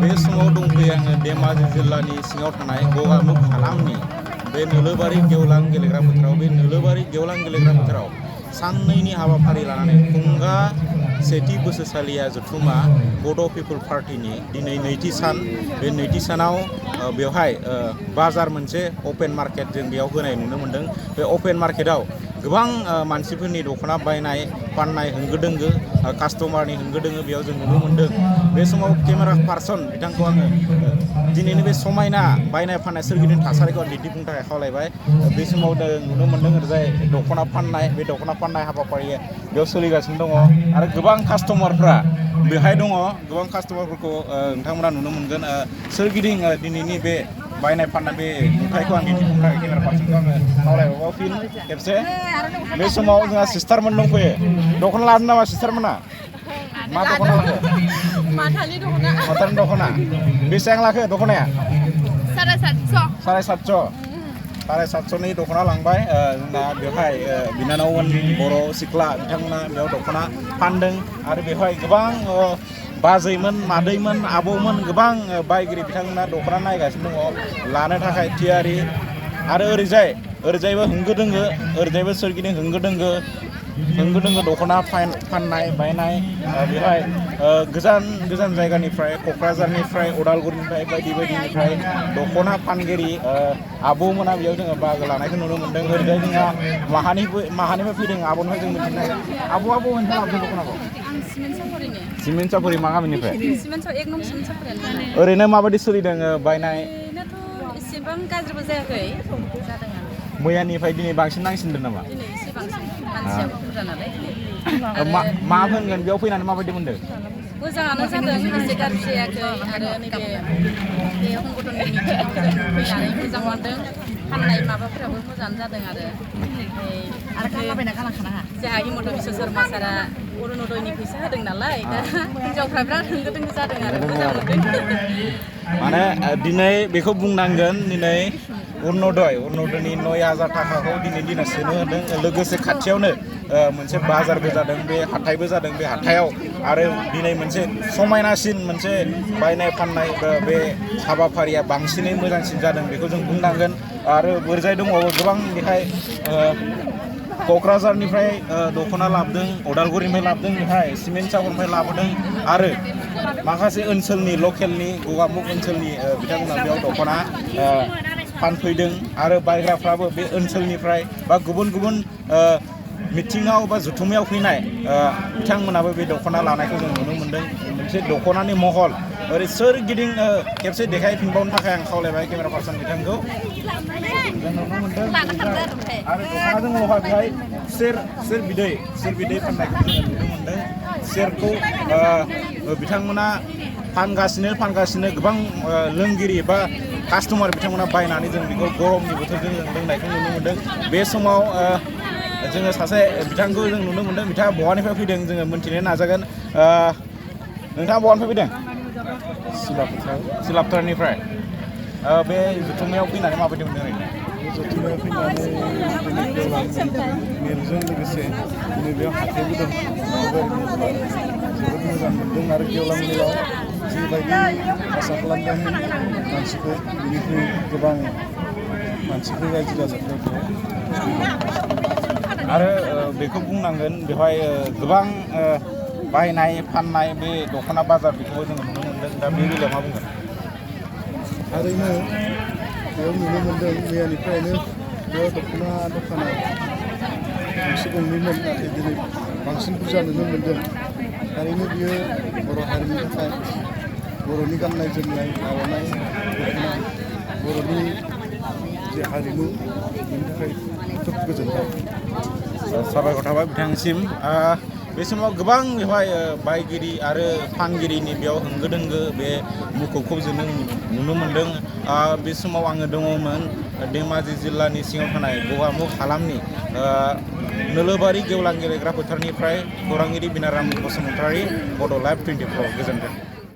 बे समाव दंफैयो आङो धेमाजि जिल्लानि सिङाव थानाय गगामुख हालामनि बे नोलोबारि गेवलां गेलेग्रा फोथाराव बे नोलोबारि गेवलां गेलेग्रा फोथाराव साननैनि हाबाफारि लानानै तुंगा सेथि बोसोरसालिया जथुमा बड' पिपल पार्टीनि दिनै नैथि सान बे नैथि सानाव बेवहाय बाजार मोनसे अपेन मार्केट जों बेयाव होनाय नुनो मोन्दों। बे अपेन मार्केटाव गोबां मानसिफोरनि दख'ना बायनाय फाननाय होंगो दोंगो कास्टमारनि होंगो दोंगो बेयाव जों नुनो मोन्दों। बे समाव केमेरा पार्सन बिथांखौ आङो दिनैनि बे समायना बायनाय फाननाय सोरगिदिं थासारिखौ दिन्थिफुंनो थाखाय खावलायबाय। बे समाव नुनो मोन्दों ओरैजाय दख'ना फाननाय बे दख'ना फाननाय हाबाफारिया बेयाव सोलिगासिनो दङ आरो गोबां कास्टमारफ्रा बेहाय दङ। गोबां कास्टमारफोरखौ नोंथांमोना नुनो मोनगोन। सोरगिदिं दिनैनि बे बायनाय फाननाय बे नुथायखौ आं दिन्थिफुंनो थाखाय केमेरा पार्सनखौ आङो खावलायबावो फिन खेबसे। बे समाव जोंहा सिस्टारमोन दंफैयो। दख'ना लादों नामा सिस्टारमोना? मा दख'ना लाखो? माथानि दख'ना। माथानि दख'ना। बेसेबां लाखो दख'नाया? 750। 750। 750नि दख'ना लांबाय। जोंना बेवहाय बिनानावमोन बर' सिख्ला बिथांमोना बेयाव दख'ना फानदों आरो बेवहाय गोबां बाजैमोन मादैमोन आबौमोन गोबां बायगिरि बिथांमोना दख'ना नायगासिनो दङ लानो थाखाय थियारि। आरो ओरैजायबो होंगो दोंगो ओरैजायबो सोरगिदिं होंगो दोंगो दख'ना फाननाय बायनाय बेवहाय गोजान गोजान जायगानिफ्राय क'क्राझारनिफ्राय उदालगुरिनिफ्राय बायदि बायदिनिफ्राय दख'ना फानगिरि आबौमोना बेयाव जोङो बाहागो लानायखौ नुनो मोन्दों। ओरैजाय जोंहा माहानिफ्राय फैदों आब'निफ्राय जों मिथिनो आब'आ बबेनिफ्राय लाबोदों दख'नाखौ? सिमेन्ट सापरि मा गामिनिफ्राय? ओरैनो माबायदि सोलिदों बायनाय? एसेबां गाज्रिबो जायाखै जादों। मैयानिफ्राय दिनै बांसिन नांसिनदों नामा? दिनै एसे बांसिन मानसियाबो बुरजा नालाय। मा होनगोन बेयाव फैनानै माबायदि मोनदों? मोजाङानो जादों एसे गाज्रि जायाखै आरो नैबे बे संगठननि मिटिङाव जों फैनानै मोजां मोनदों। फाननाय माबाफोराबो मोजाङानो जादों आरो गानलाबायना गालांखानाङा। जोंहा हिमन्त बिश्व शर्मा सारा अरुणदयनि फैसा होदों नालाय दा हिनजावफ्रा बिराद होंगो दोंगो जादों आरो मोजां मोनदों। माने दिनै बेखौ बुंनांगोन दिनै अरुणदयनि 9,000 थाखाखौ दिनै दिना सोनो होदों। लोगोसे खाथियावनो मोनसे बाजारबो जादों बे हाथायबो जादों। बे हाथायाव आरो दिनै मोनसे समायनासिन मोनसे बायनाय फाननाय बे हाबाफारिया बांसिनै मोजांसिन जादों बेखौ जों बुंनांगोन। आरो ओरैजाय दंबावो गोबां बेहाय क'क्राझारनिफ्राय दख'ना लाबोदों उदालगुरिनिफ्राय लाबोदों बेहाय सिमेन्ट सापरिनिफ्राय लाबोदों आरो माखासे ओनसोलनि लकेलनि गगामुख ओनसोलनि बिथांमोना बेयाव दख'ना फानफैदों आरो बायग्राफ्राबो बे ओनसोलनिफ्राय बा गुबुन गुबुन मिथिङाव बा जथुमायाव फैनाय बिथांमोनाबो बे दख'ना लानायखौ जों नुनो मोन्दों। मोनसे दख'नानि महर ओरै सोरगिदिं खेबसे देखायफिनबावनो थाखाय आं खावलायबाय केमेरा पार्सन बिथांखौ। जों नुनो मोन्दों आरो दख'नाजों उनावहाय बेहाय खुसेर बिदै फाननायखौ जोङो नुनो मोन्दों। खुसेरखौ बिथांमोना फानगासिनो गोबां लोंगिरि बा कास्टमार बिथांमोना बायनानै जों बेखौ गरमनि बोथोरजों जों लोंनायखौ नुनो मोन्दों। बे समाव जोङो सासे बिथांखौ जों नुनो मोन्दों। बिथाङा बहानिफ्राय फैदों जोङो मोन्थिनो नाजागोन। नोंथाङा बहानिफ्राय फैदों? सिलापथारनिफ्राय। बे जथुमायाव फैनानै माबायदि मोनदों ओरैनो? जथुमायाव फैनानै दिनै गेवलां मेलजों लोगोसे दिनै बेयाव हाथायबो दं। जोबोद मोजां मोनदों आरो गेवलां मेलाव जिबायदि आसा खालामदोंमोन मानसिखौ बिनिख्रुइ गोबां मानसिफोर रायजो राजाफ्रा बेयाव आरो बेखौ बुंनांगोन बेवहाय गोबां बायनाय फाननाय बे दख'ना बाजार बेखौबो जोङो नुनो मोन्दों। दा बे बेलायाव मा बुंगोन? थारैनो बेयाव नुनो मोन्दों मैयानिफ्रायनो बेयाव दख'ना दखाना गंसे गंनैमोन नाथाय दिनै बांसिन बुरजा नुनो मोन्दों। थारैनो बियो बर' हारिनि थाखाय बर'नि गाननाय जोमनाय आर'नाइ दख'ना बर'नि जे हारिमु बेनि थाखाय खोब गोजोनथाव। साबायखर थाबाय बिथांसिम। बे समाव गोबां बेवहाय बायगिरि आरो फानगिरिनि बेयाव होंगो दोंगो बे मुखुबखौ जों नुनो मोन्दों। बे समाव आङो दङमोन धेमाजि जिल्लानि सिङाव थानाय गगामुख हालामनि नोलोबारि गेवलां गेलेग्रा फोथारनिफ्राय खौरांगिरि बिनाराम बसुमतारी बड' लाइभ 24 गोजोन्थों।